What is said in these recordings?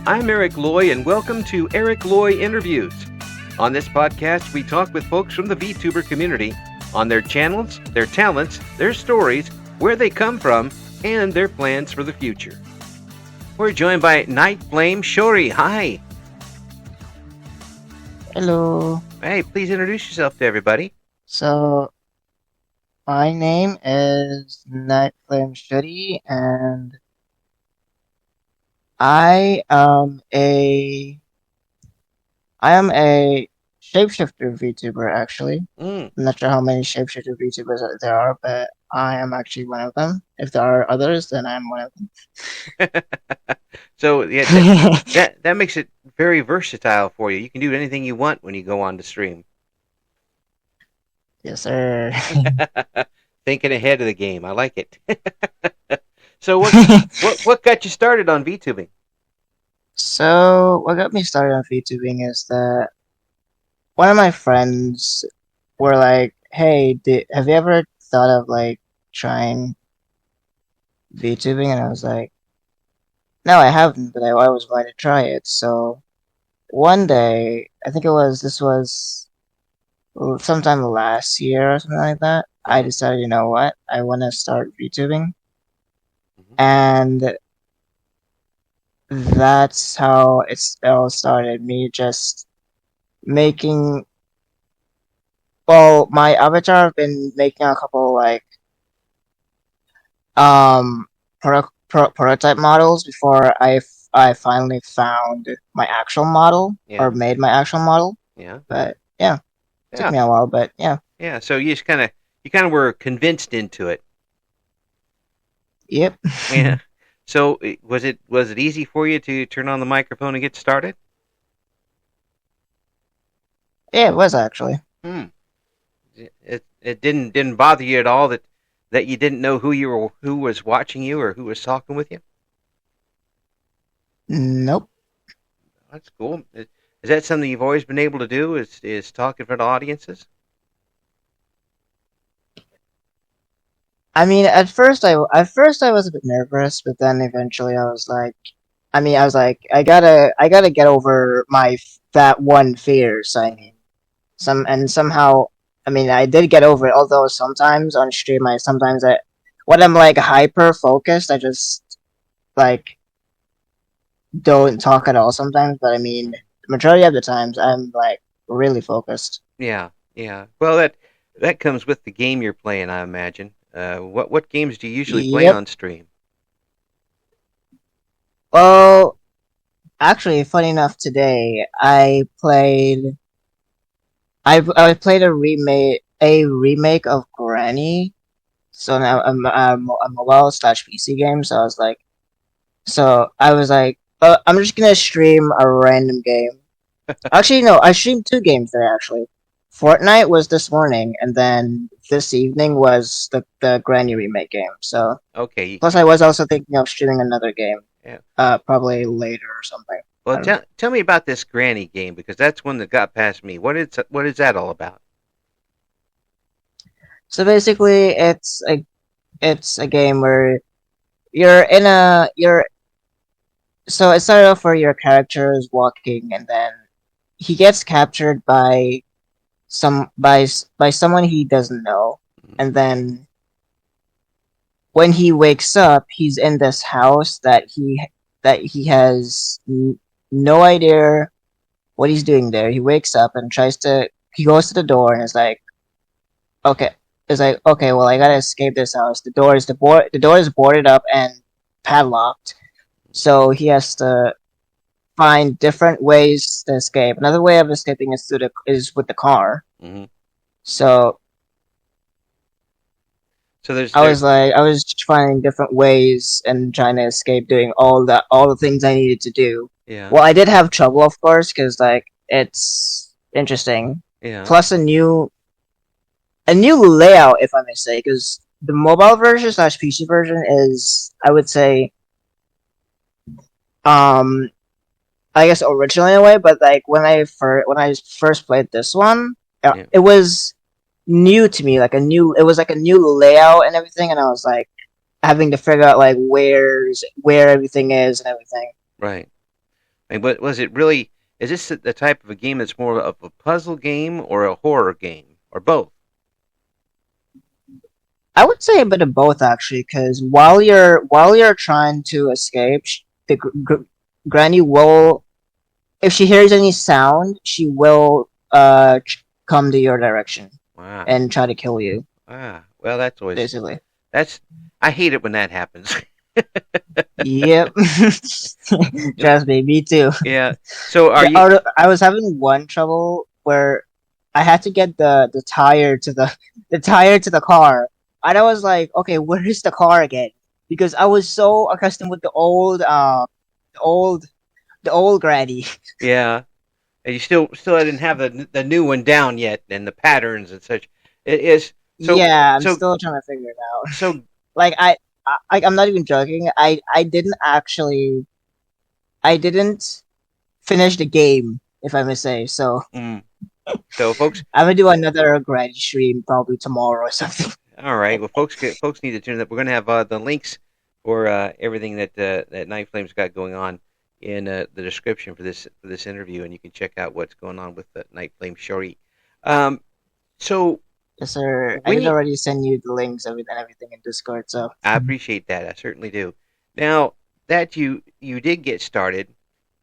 I'm Eric Loy, and welcome to Eric Loy Interviews. On this podcast, we talk with folks from the VTuber community on their channels, their talents, their stories, where they come from, and their plans for the future. We're joined by Nightflame Shouri. Hi. Hello. Hey, please introduce yourself to everybody. So, my name is Nightflame Shouri, and I am a shapeshifter VTuber. Actually, I'm not sure how many shapeshifter VTubers there are, but I am actually one of them. If there are others, then I'm one of them. So yeah, that makes it very versatile for you. You can do anything you want when you go on to stream. Yes, sir. Thinking ahead of the game, I like it. So what got you started on VTubing? So, what got me started on VTubing is that one of my friends were like, "Hey, have you ever thought of like trying VTubing?" And I was like, "No, I haven't, but I always wanted to try it." So one day, I think this was sometime last year or something like that. I decided, you know what, I want to start VTubing, and that's how it all started. Me just making. Well, my avatar, I've been making a couple like prototype models before I finally found my actual model or made my actual model. Yeah. But yeah, it took me a while, but yeah. Yeah. So you kind of were convinced into it. Yep. Yeah. So was it easy for you to turn on the microphone and get started? Yeah, it was actually. It didn't bother you at all that you didn't know who was watching you or who was talking with you? Nope. That's cool. Is that something you've always been able to do? Is talk in front of audiences? I mean, at first I was a bit nervous, but then eventually I was like, I gotta get over that one fear. So I mean, somehow, I mean, I did get over it. Although sometimes on stream, when I'm like hyper focused, I just like don't talk at all sometimes. But I mean, the majority of the times, I'm like really focused. Yeah. Well, that comes with the game you're playing, I imagine. What games do you usually play on stream? Well, actually, funny enough, today I played a remake of Granny. So now I'm a mobile/PC game. So I was like, I'm just gonna stream a random game. Actually, no, I streamed two games there. Actually, Fortnite was this morning, and then this evening was the Granny remake game. So okay. Plus, I was also thinking of streaming another game. Yeah. Probably later or something. Well, tell me about this Granny game, because that's one that got past me. What is that all about? So basically, it's a game where you're. So it started off where your character is walking, and then he gets captured by someone he doesn't know, and then when he wakes up, he's in this house that he has no idea what he's doing there. He wakes up and he goes to the door and is like, okay, well, I gotta escape this house. The door is boarded up and padlocked, so he has to find different ways to escape. Another way of escaping is with the car. Mm-hmm. So I was finding different ways and trying to escape, doing all the things I needed to do. Yeah. Well, I did have trouble, of course, because like it's interesting. Yeah. Plus a new layout, if I may say, because the mobile version / PC version is, I would say, I guess originally in a way, but like when I first played this one, it was new to me, it was like a new layout and everything, and I was like having to figure out like where everything is and everything. Right. And what was it really? Is this the type of a game that's more of a puzzle game or a horror game or both? I would say a bit of both actually, because while you're trying to escape, the granny will, if she hears any sound, she will come to your direction Wow. and try to kill you. Well, that's always Basically. that's. I hate it when that happens. Yep. Trust me, me too. Yeah. So are you? I was having one trouble where I had to get the tire to the tire to the car, and I was like, okay, where is the car again? Because I was so accustomed with the old the old granny. Yeah. And you still didn't have the new one down yet, and the patterns and such. It is so Yeah, I'm so still trying to figure it out. so. Like I'm not even joking. I didn't finish the game, if I may say. So Mm, so folks, I'm gonna do another granny stream probably tomorrow or something. all right. Well, folks need to tune up. We're going to have the links for everything that Nightflame's got going on in the description for this interview, and you can check out what's going on with Nightflame Shouri. Um, so Yes, sir. I did we, already send you the links and everything in Discord. So I appreciate that. I certainly do. Now that you did get started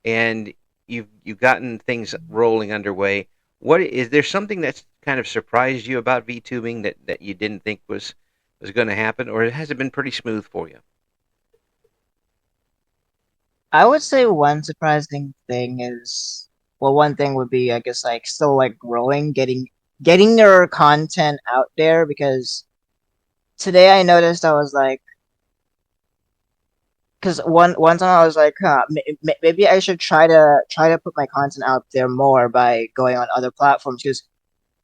and you've gotten things rolling underway, what is there something that's kind of surprised you about VTubing that you didn't think was going to happen, or has it been pretty smooth for you? I would say one surprising thing is, well, one thing would be, I guess, like still like growing, getting your content out there. Because today I noticed I was like, because one time I was like, huh, maybe I should try to put my content out there more by going on other platforms. Because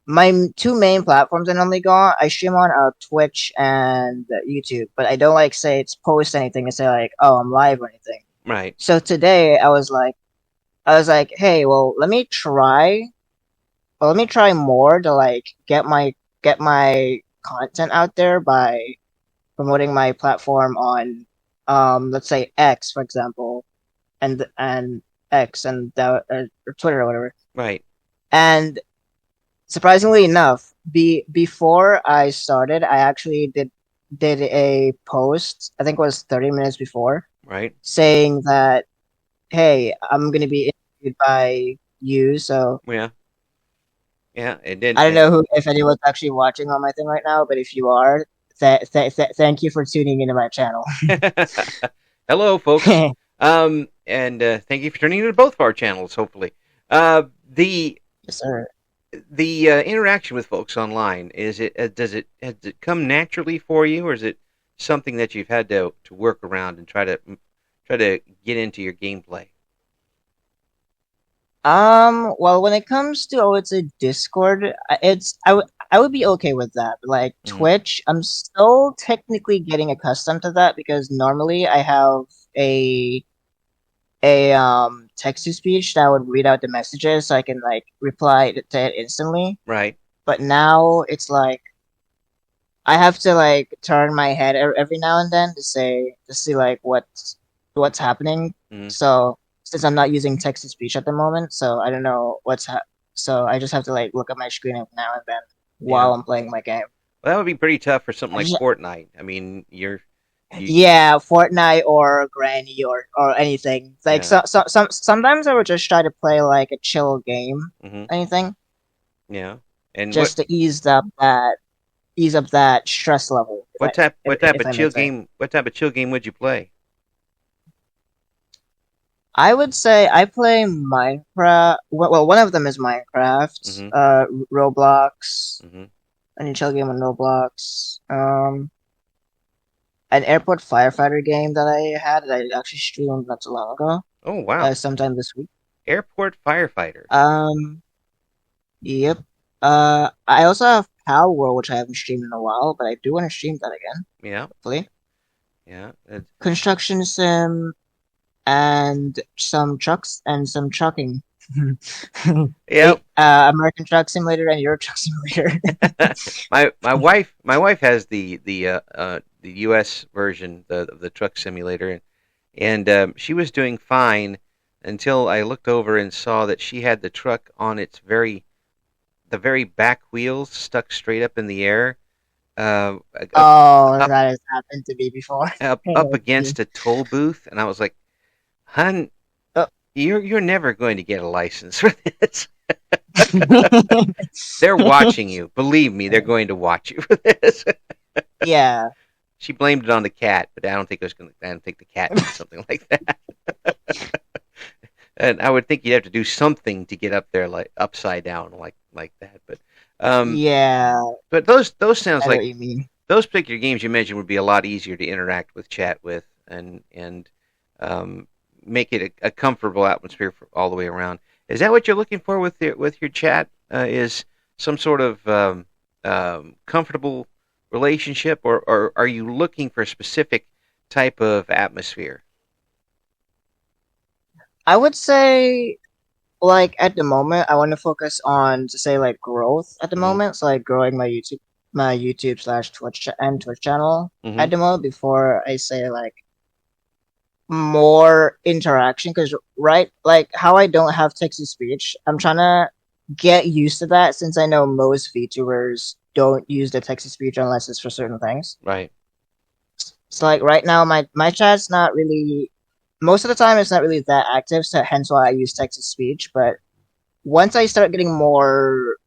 my two main platforms I normally go on, I stream on Twitch and YouTube, but I don't like say it's post anything and say like, oh, I'm live or anything. Right. So today I was like, hey, well, let me try more to like get my content out there by promoting my platform on let's say X, for example, and X and or Twitter or whatever. Right. And surprisingly enough, before I started, I actually did a post, I think it was 30 minutes before, Right. saying that, hey, I'm gonna be interviewed by you, so Yeah. Yeah. And then I don't know if anyone's actually watching on my thing right now, but if you are, thank you for tuning into my channel. hello, folks. Yes, And thank you for tuning into both of our channels. Hopefully, the sir. interaction with folks online has it come naturally for you, or is it something that you've had to work around and try to get into your gameplay? Well, when it comes to, oh, it's a Discord, I would be okay with that. But like Mm, Twitch, I'm still technically getting accustomed to that because normally I have a text to speech that would read out the messages so I can like reply to it instantly. right. But now it's like I have to like turn my head every now and then to see like what's happening. Mm, So since I'm not using text to speech at the moment, so I don't know so I just have to like look at my screen every now and then yeah. while I'm playing my game. Well, that would be pretty tough for something I like just, Fortnite. I mean, you yeah, Fortnite or Granny or anything. Like yeah. sometimes I would just try to play like a chill game, Hmm. anything, Yeah. And just to ease up that stress level. what type If of I may chill say. game would you play? I would say I play Minecraft. Well, one of them is Minecraft. Hmm. Roblox. Hmm. Any chill game on Roblox. An airport firefighter game that I had that I actually streamed not too long ago. Oh wow. Sometime this week. Airport firefighter. Um, yep. I also have Power World, which I haven't streamed in a while, but I do want to stream that again. Yeah. Hopefully. Yeah. Construction sim and some trucks and some trucking. Yep. American Truck Simulator and Euro Truck Simulator. my wife has the U.S. version, the truck simulator, and she was doing fine until I looked over and saw that she had the truck on the very back wheels stuck straight up in the air, up Oh, up that has happened to me before. up against a toll booth, and I was like, "Hun, Oh. you're never going to get a license for this." They're watching you. Believe me, they're going to watch you for this. Yeah. She blamed it on the cat, but I don't think it was going. I don't think the cat did something like that. And I would think you'd have to do something to get up there, like upside down, like that. Um, Yeah, but those sounds I know like what you mean. those particular games you mentioned would be a lot easier to interact with, chat with, and um, make it a comfortable atmosphere for all the way around. Is that what you're looking for with your chat? Is some sort of comfortable relationship, or are you looking for a specific type of atmosphere? I would say, like, at the moment, I want to focus on, to say, like, growth at the Mm-hmm. moment. So, like, growing my YouTube slash and Twitch channel Mm-hmm. at the moment before I say, like, more interaction. Because, right, like, how I don't have text to speech, I'm trying to get used to that since I know most VTubers don't use the text to speech unless it's for certain things. Right. So, like, right now, my chat's not really, most of the time, it's not really that active, so hence why I use text to speech. But once I start getting more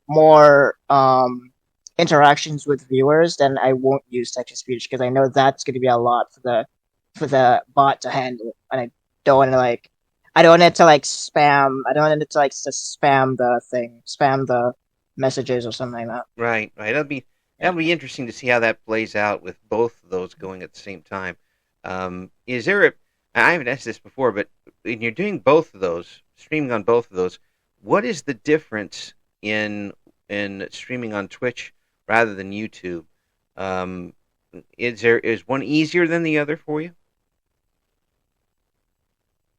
interactions with viewers, then I won't use text to speech because I know that's going to be a lot for the bot to handle, and don't want to like I don't want it to like spam. I don't want it to like just spam the messages or something like that. Right, right. Yeah. That'll be interesting to see how that plays out with both of those going at the same time. Is there a? I haven't asked this before, but when you're doing both of those, streaming on both of those, what is the difference in streaming on Twitch rather than YouTube? Um, is one easier than the other for you?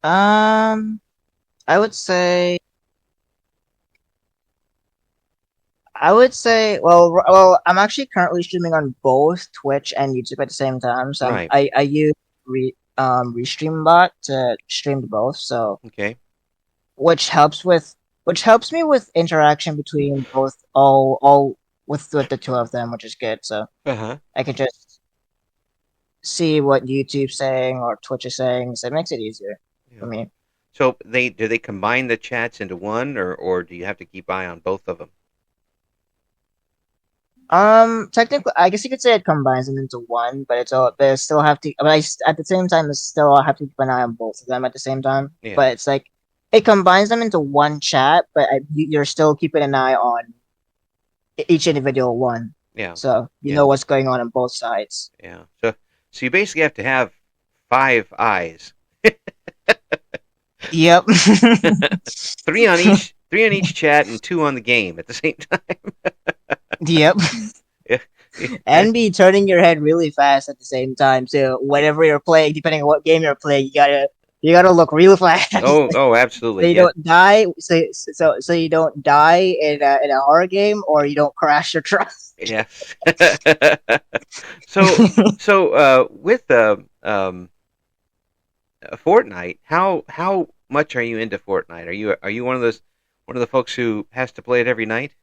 Um, I would say I'm actually currently streaming on both Twitch and YouTube at the same time. So Right. I use Restream bot to stream to both. So Okay. which helps with which helps me with interaction between both all with the two of them, which is good. So Uh huh. I can just see what YouTube's saying or Twitch is saying. So it makes it easier for Yeah. me. So they combine the chats into one, or do you have to keep eye on both of them? Technically, I guess you could say it combines them into one, but I still have to. But at the same time, I still have to keep an eye on both of them at the same time. Yeah. But it's like it combines them into one chat, but you're still keeping an eye on each individual one, Yeah. so you Yeah. know what's going on both sides. Yeah. So you basically have to have five eyes. Yep. Three on each chat and two on the game at the same time. Yep. Yeah. Yeah. And be turning your head really fast at the same time. So whenever you're playing, depending on what game you're playing, you gotta look real fast. Oh, So absolutely. you Yeah. don't die. So you don't die in a horror game, or you don't crash your truck. Yeah. so with Fortnite, how much are you into Fortnite? Are you one of the folks who has to play it every night?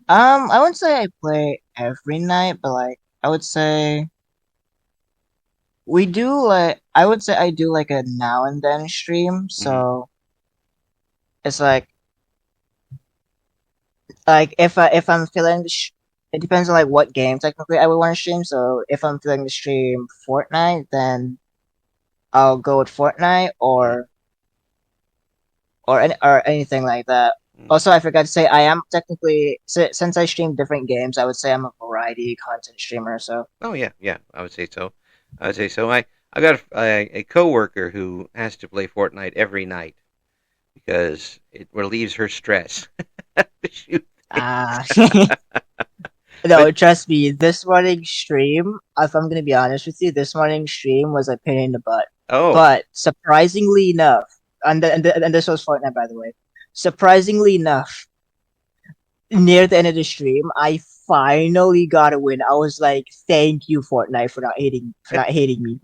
I wouldn't say I play every night, but like I would say we do like I would say I do like a now and then stream. Hmm. So it's like if I'm feeling it depends on like what game technically I would want to stream. So if I'm feeling to stream Fortnite, then I'll go with Fortnite Yeah. or anything like that. Mm. Also, I forgot to say I am technically since I stream different games, I would say I'm a variety content streamer. So Oh yeah, yeah. I would say so. I would say so. I got a coworker who has to play Fortnite every night because it relieves her stress. Shoot. ah. But No, trust me. This morning's stream, if I'm gonna be honest with you, this morning's stream was a pain in the butt. oh, But surprisingly enough, and this was Fortnite, by the way. Surprisingly enough, near the end of the stream, I finally got a win. I was like, "Thank you, Fortnite, for not hating me,"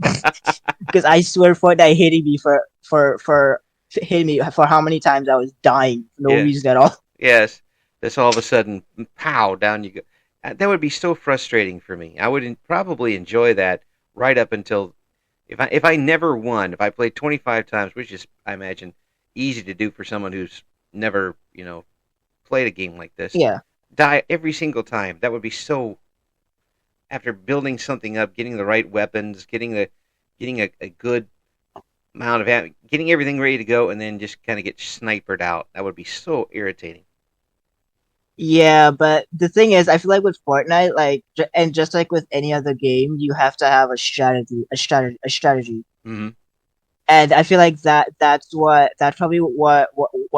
because I swear Fortnite hated me for hitting me for how many times I was dying for no Yeah. reason at all. Yes. This all of a sudden, pow, down you go. That would be so frustrating for me. I would probably enjoy that right up until if I never won, if I played 25 times, which is I imagine easy to do for someone who's never played a game like this, Yeah, die every single time. That would be so. After building something up, getting the right weapons, getting a good amount of getting everything ready to go, and then just kind of get snipered out. That would be so irritating. yeah, but the thing is, I feel like with Fortnite, like, and just like with any other game, you have to have a strategy. Hmm. And I feel like that's probably what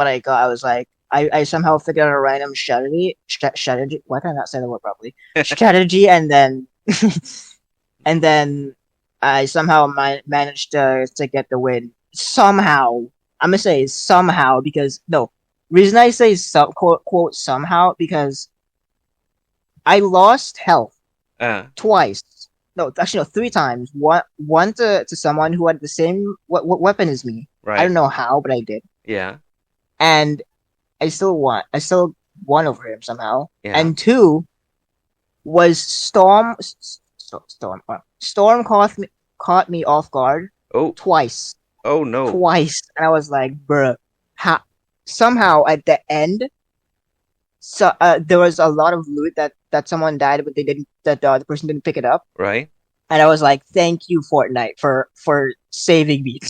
I got. I was like, I somehow figured out a random strategy. Why can I not say the word properly? Strategy, and then and then I somehow managed to get the win. Somehow, I'm gonna say somehow because no reason I say some quote somehow because I lost health twice. No, actually, no, three times. One to someone who had the same weapon as me. I Right. don't know how, but I did, Yeah. and I still won. I still won over him somehow. Yeah. And two was Storm caught me off guard Oh. twice, Oh no. and I was like, bruh, how? Somehow at the end, so there was a lot of loot that someone died, but they didn't. That the person didn't pick it up. Right. And I was like, "Thank you, Fortnite, for saving me."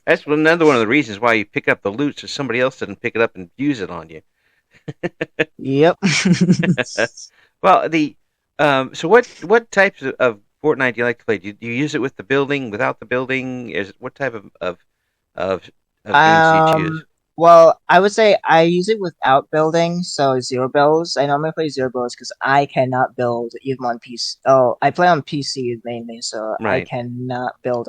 That's another one of the reasons why you pick up the loot, so somebody else doesn't pick it up and use it on you. Yep. Well, the so what types of Fortnite do you like to play? Do you use it with the building, without the building? Is what type of of games do you choose? um. Well, I would say I use it without building, so zero builds. I normally play zero builds because I cannot build even on PC. Oh, I play on PC mainly, so I Right. cannot build.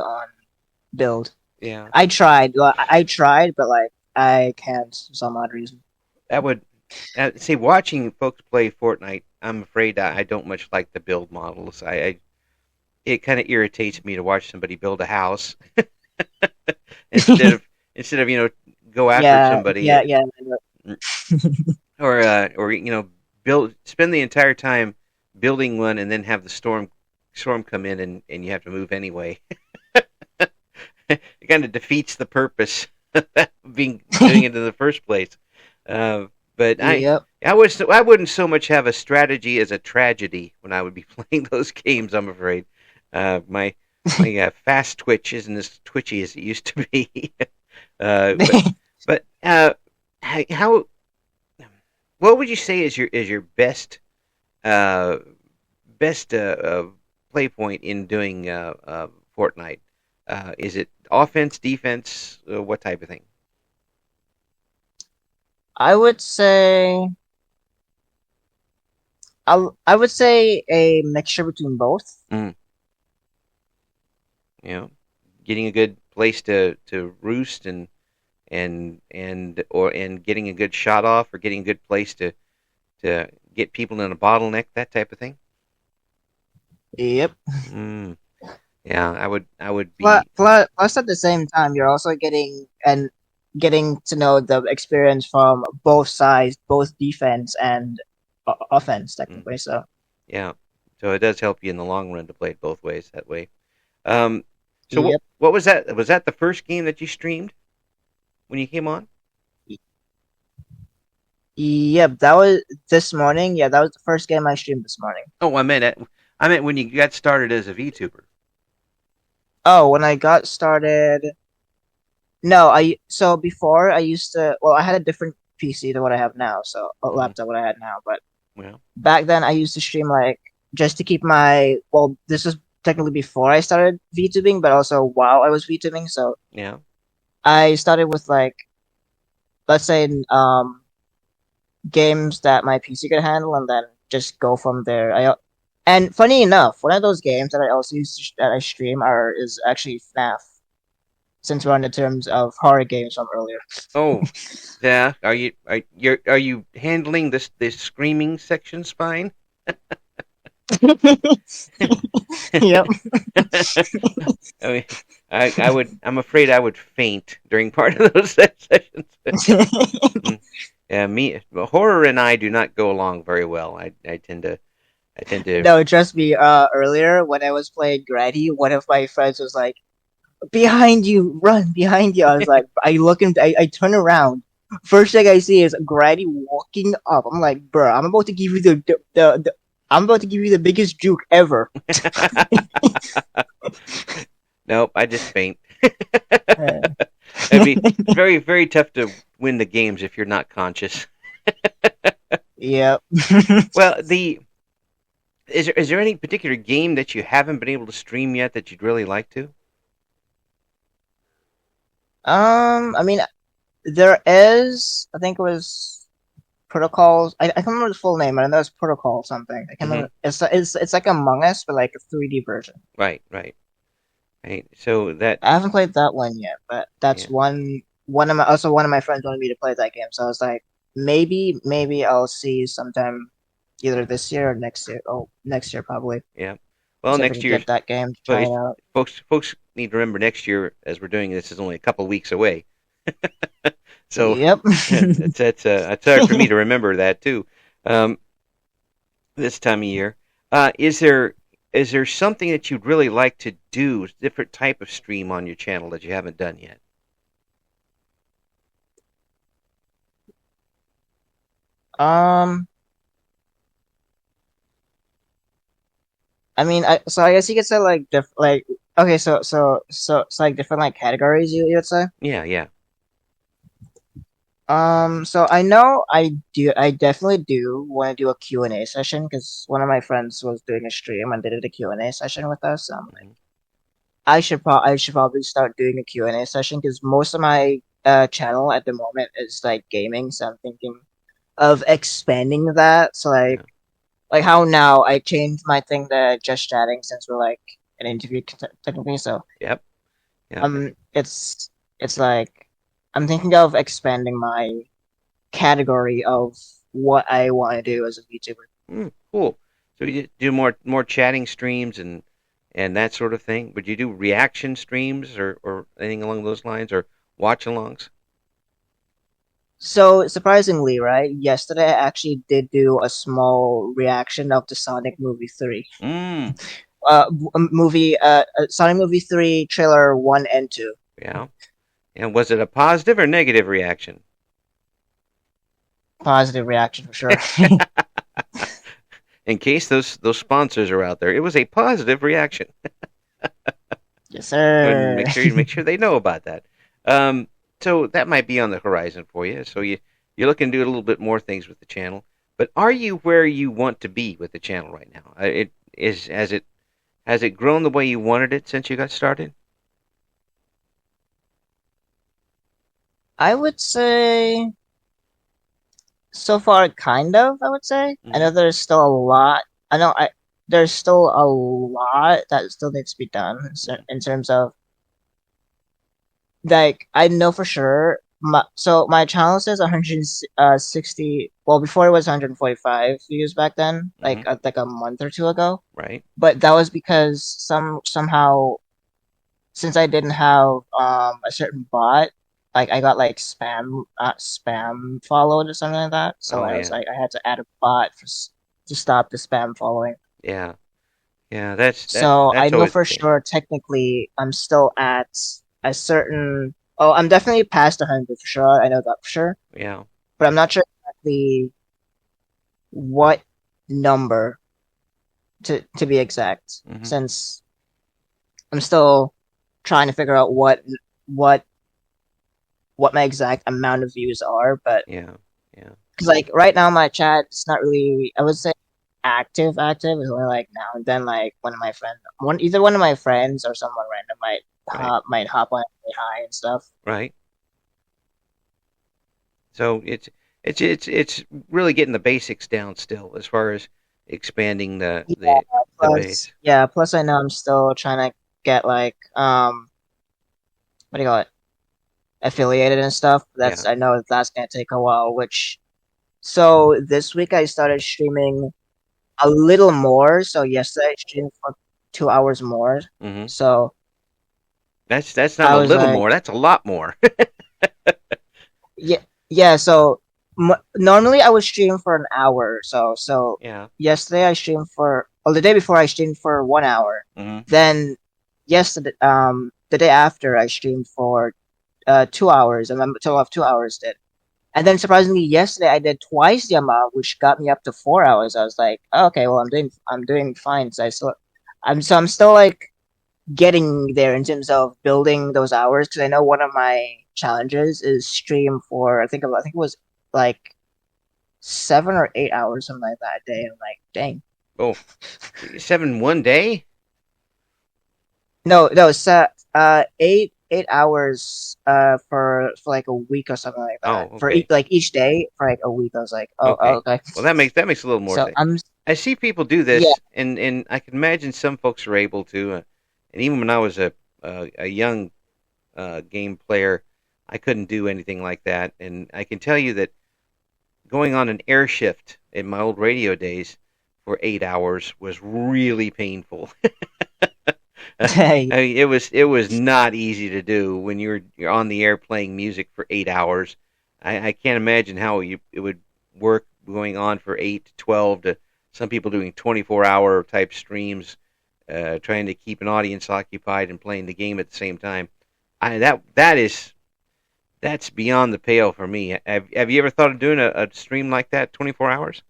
Yeah. I tried. Well, I tried, but like I can't for some odd reason. That would see watching folks play Fortnite. I'm afraid I don't much like the build models. I it kind of irritates me to watch somebody build a house instead of go after Yeah, somebody yeah, yeah. or build spend the entire time building one and then have the storm come in and you have to move anyway. It kind of defeats the purpose of being doing it in the first place. Uh, but Yep. I wouldn't so much have a strategy as a tragedy when I would be playing those games. I'm afraid my fast twitch isn't as twitchy as it used to be. uh, but but how what would you say is your uh, best play point in doing Fortnite? Is it offense, defense, what type of thing? I would say I would say a mixture between both. Mm, you know, getting a good place to roost and getting a good shot off, or getting a good place to get people in a bottleneck, that type of thing. Yep. Mm, yeah, I would Plus, be plus, at the same time, you're also getting to know the experience from both sides, both defense and offense, mm, technically. So, yeah. So it does help you in the long run to play it both ways that way. Um, so yep, what was that? Was that the first game that you streamed when you came on? yep. That was this morning. Yeah, that was the first game I streamed this morning. Oh, I meant when you got started as a VTuber. Oh, when I got started, no, I so before I used to. Well, I had a different PC than what I have now, so a Mm, laptop what I had now, but well, back then I used to stream like just to keep my well this was technically before I started VTubing, but also while I was VTubing. So yeah. I started with like let's say games that my PC could handle and then just go from there. I and funny enough, one of those games that I also use that I stream are is actually FNAF. since we're on the terms of horror games from earlier. Oh, yeah. Are you handling this screaming section spine? Yep. I mean, I'm afraid I would faint during part of those sessions. Mm. Yeah, horror and I do not go along very well. I tend to. No, trust me. Earlier when I was playing Granny, one of my friends was like, "Behind you, run behind you!" I was like, I turn around. First thing I see is Granny walking up. I'm like, "Bro, I'm about to give you I'm about to give you the biggest juke ever." Nope, I just faint. Uh, It's very very tough to win the games if you're not conscious. yep. Well, is there any particular game that you haven't been able to stream yet that you'd really like to? I mean, there is. I think it was protocols. I can't remember the full name. I know it's protocol something. I can't Hmm. remember. It's like Among Us, but like a 3D version. Right, right, right. So that, I haven't played that one yet, but yeah, that's one of my friends wanted me to play that game, so I was like, maybe I'll see sometime either this year or next year. Oh, next year probably. yeah. Well, See if I next can year, get that game to try but it out. folks need to remember next year as we're doing this is only a couple weeks away. So Yep. it's hard for me to remember that too. Um, this time of year, is there something that you'd really like to do, different type of stream on your channel that you haven't done yet? um, I mean, I guess you could say like okay, so it's like different like categories you'd say. Yeah, yeah. So I know I definitely do want to do a Q&A session because one of my friends was doing a stream and they did a Q&A session with us. Mhm. I should probably start doing a Q&A session because most of my channel at the moment is like gaming, so I'm thinking of expanding that. So Yeah. like how now I changed my thing to just chatting since we're like an interview technically. So Yep. Yep. it's like I'm thinking of expanding my category of what I want to do as a VTuber. Cool. So you do more chatting streams and that sort of thing. Would you do reaction streams or anything along those lines or watch alongs? So surprisingly, right? Yesterday I actually did do a small reaction of the Sonic movie 3. Mm. Sonic movie 3 trailer 1 and 2. Yeah. And was it a positive or negative reaction? Positive reaction for sure. In case those sponsors are out there, it was a positive reaction. Yes, And sir. make sure they know about that. Um, so that might be on the horizon for you. So you're looking to do a little bit more things with the channel. But are you where you want to be with the channel right now? It is has it grown the way you wanted it since you got started? I would say so far, kind of. I would say. I Hmm. know there's still a lot. I know I there's still a lot that still needs to be done in terms of like I know for sure. My channel says 160. Well, before it was 145 views back then, Hmm. like a month or two ago. Right. But that was because somehow since I didn't have a certain bot, like I got like spam followed or something like that. So Oh I was yeah. like I had to add a bot to stop the spam following. Yeah. Yeah. That's that. So I That's know always the for case. sure technically I'm still at a certain. Oh, I'm definitely past 100 for sure. I know that for sure, Yeah. but I'm not sure exactly what number to be exact, Hmm. since I'm still trying to figure out what what my exact amount of views are. But Yeah. Yeah. because like right now my chat is not really, I would say, active. It's only like now and then like either one of my friends or someone random Right. might hop on and say hi and stuff. Right. So it's really getting the basics down still as far as expanding the Yeah, the the base. plus I know I'm still trying to get like what do you call it, affiliated and stuff. Yeah. I know that's gonna take a while. Which so this week I started streaming a little more. So yesterday I streamed for 2 hours more. Hmm. So That's not I a was little like, more. That's a lot more. yeah, yeah. So normally I would stream for an hour. So Yeah. yesterday I streamed for, well, the day before I streamed for 1 hour. Hmm. Then yesterday, the day after I streamed for 2 hours, and then a total of 2 hours did. And then surprisingly, yesterday I did twice the amount, which got me up to 4 hours. I was like, oh, okay, well I'm doing fine. I'm still like getting there in terms of building those hours because I know one of my challenges is stream for I think it was like 7 or 8 hours something like that a day. I'm like, dang. Oh, 7 1 day? No, eight hours for like a week or something like Oh, that. okay. Each day for like a week. I was like, oh, Okay. okay. Well, that makes a little more So sense. I see people do yeah. this, and I can imagine some folks are able to. And even when I was a young game player, I couldn't do anything like that. And I can tell you that going on an air shift in my old radio days for 8 hours was really painful. I mean, it was not easy to do when you're on the air playing music for 8 hours. I can't imagine how it would work going on for 8 to 12 to some people doing 24-hour type streams, trying to keep an audience occupied and playing the game at the same time. That's beyond the pale for me. Have you ever thought of doing a stream like that, 24 hours?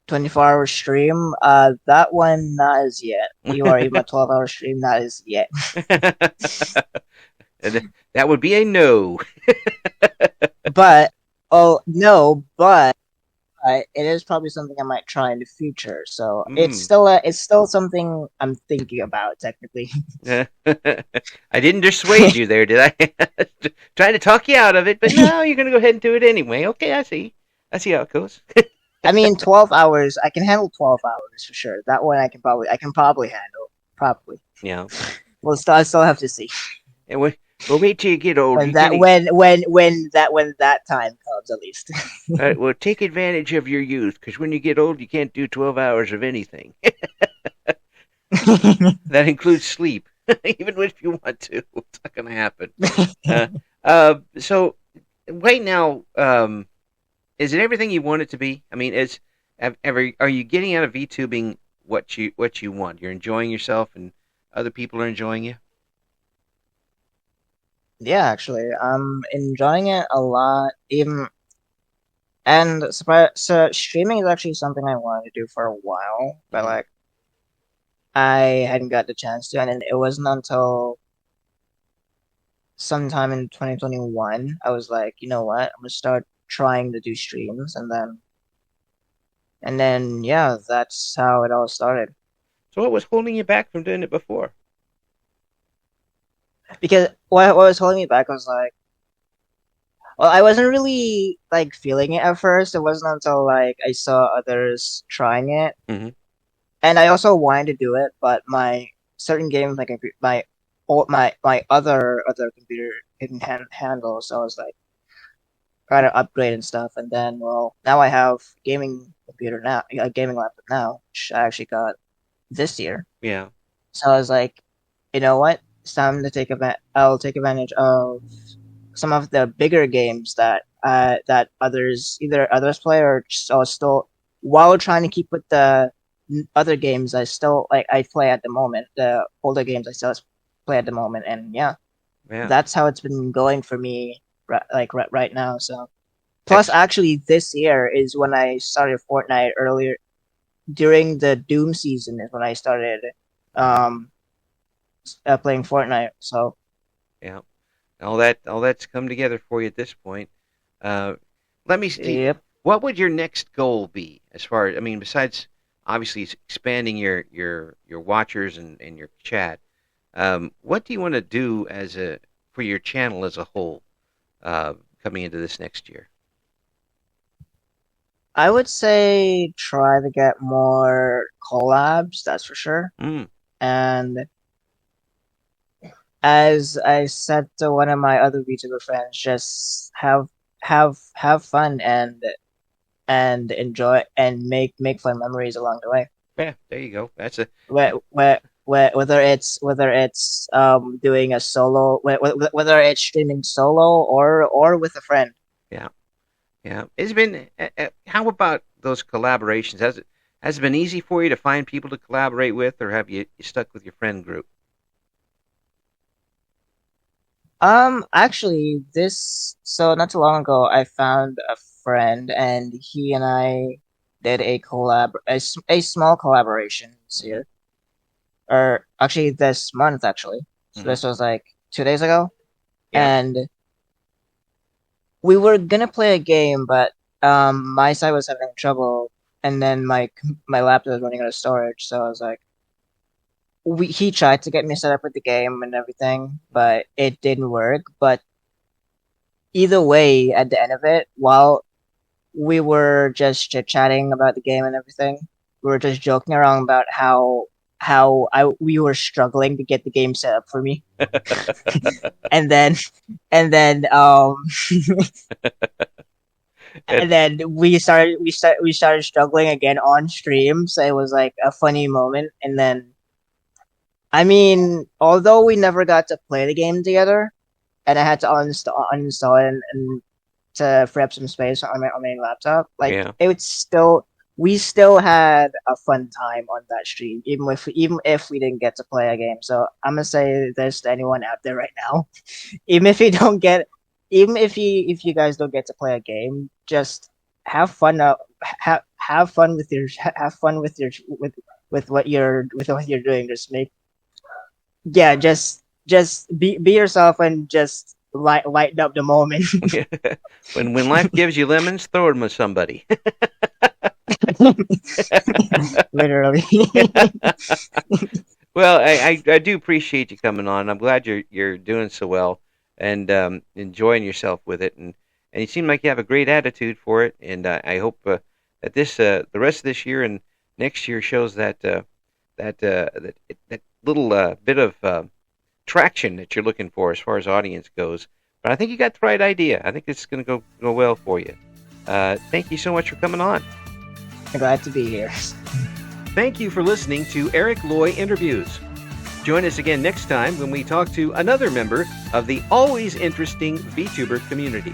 24-hour stream. That one not as yet. Or even a 12-hour stream not as yet. That would be a no. But oh no, but it is probably something I might try in the future. So Mm. it's still something I'm thinking about technically. I didn't dissuade you there, did I? Trying to talk you out of it, but no, you're going to go ahead and do it anyway. Okay, I see. I see how it goes. I mean, 12 hours. I can handle 12 hours for sure. That one I can probably handle. Probably. Yeah. I still have to see And well, wait till you get old. when You're that getting. when that time comes at least. Well, take advantage of your youth, because when you get old, you can't do 12 hours of anything. That includes sleep, even if you want to. It's not going to happen. Uh, so right now, is it everything you want it to be? I mean, are you getting out of VTubing what you want? You're enjoying yourself, and other people are enjoying you. Yeah, actually, I'm enjoying it a lot. Even and surprise, so streaming is actually something I wanted to do for a while, but Hmm. like I hadn't got the chance to, and then it wasn't until sometime in 2021 I was like, you know what, I'm gonna start trying to do streams, and then yeah, that's how it all started. So what was holding you back from doing it before? Because what was holding me back was like, well, I wasn't really like feeling it at first. It wasn't until like I saw others trying it, Hmm. and I also wanted to do it, but my certain games, like my other computer couldn't handle, so I was like trying to upgrade and stuff. And then, well, now I have a gaming laptop now, which I actually got this year. Yeah. So I was like, you know what? It's time to I'll take advantage of some of the bigger games that others play or still while trying to keep with the other games I play at the moment, the older games I still play at the moment, and yeah, Yeah. that's how it's been going for me right now. So plus, Ex- actually, this year is when I started Fortnite earlier during the Doom season is when I started um playing Fortnite. So yeah. All that's come together for you at this point. Uh, let me see. yep. What would your next goal be as far as, I mean, besides obviously expanding your watchers and your chat? What do you want to do as a for your channel as a whole, coming into this next year? I would say try to get more collabs, that's for sure. Mm. And as I said to one of my other VTuber friends, just have fun and enjoy and make fun memories along the way. Yeah, there you go. That's a Whether it's doing a solo, whether it's streaming solo or with a friend. yeah, yeah. It's been. How about those collaborations? Has it been easy for you to find people to collaborate with, or have you stuck with your friend group? Actually, so not too long ago, I found a friend, and he and I did a small collaboration this Hmm. year, or actually this month, actually. So Hmm. this was like 2 days ago, Yeah. and we were gonna play a game, but my side was having trouble, and then my laptop was running out of storage, so I was like, he tried to get me set up with the game and everything, but it didn't work. But either way, at the end of it, while we were just chit chatting about the game and everything, we were just joking around about how we were struggling to get the game set up for me, and then and then It, and then we started struggling again on stream. So it was like a funny moment, and then I mean, although we never got to play the game together, and I had to uninstall it and to free up some space on my laptop. Like yeah. it would still, we still had a fun time on that stream, even if we didn't get to play a game. So I'm gonna say this to anyone out there right now: even if you don't get, even if you guys don't get to play a game, just have fun. Have fun with your have fun with what you're doing. Just make yeah, just be yourself and just lighten up the moment. When life gives you lemons, throw them at somebody. Literally. Well, I do appreciate you coming on. I'm glad you're doing so well and enjoying yourself with it, and you seem like you have a great attitude for it. And I hope that the rest of this year and next year shows that little bit of traction that you're looking for as far as audience goes. But I think you got the right idea. I think it's going to go well for you. Thank you so much for coming on. I'm glad to be here. Thank you for listening to Eric Loy Interviews. Join us again next time when we talk to another member of the always interesting VTuber community.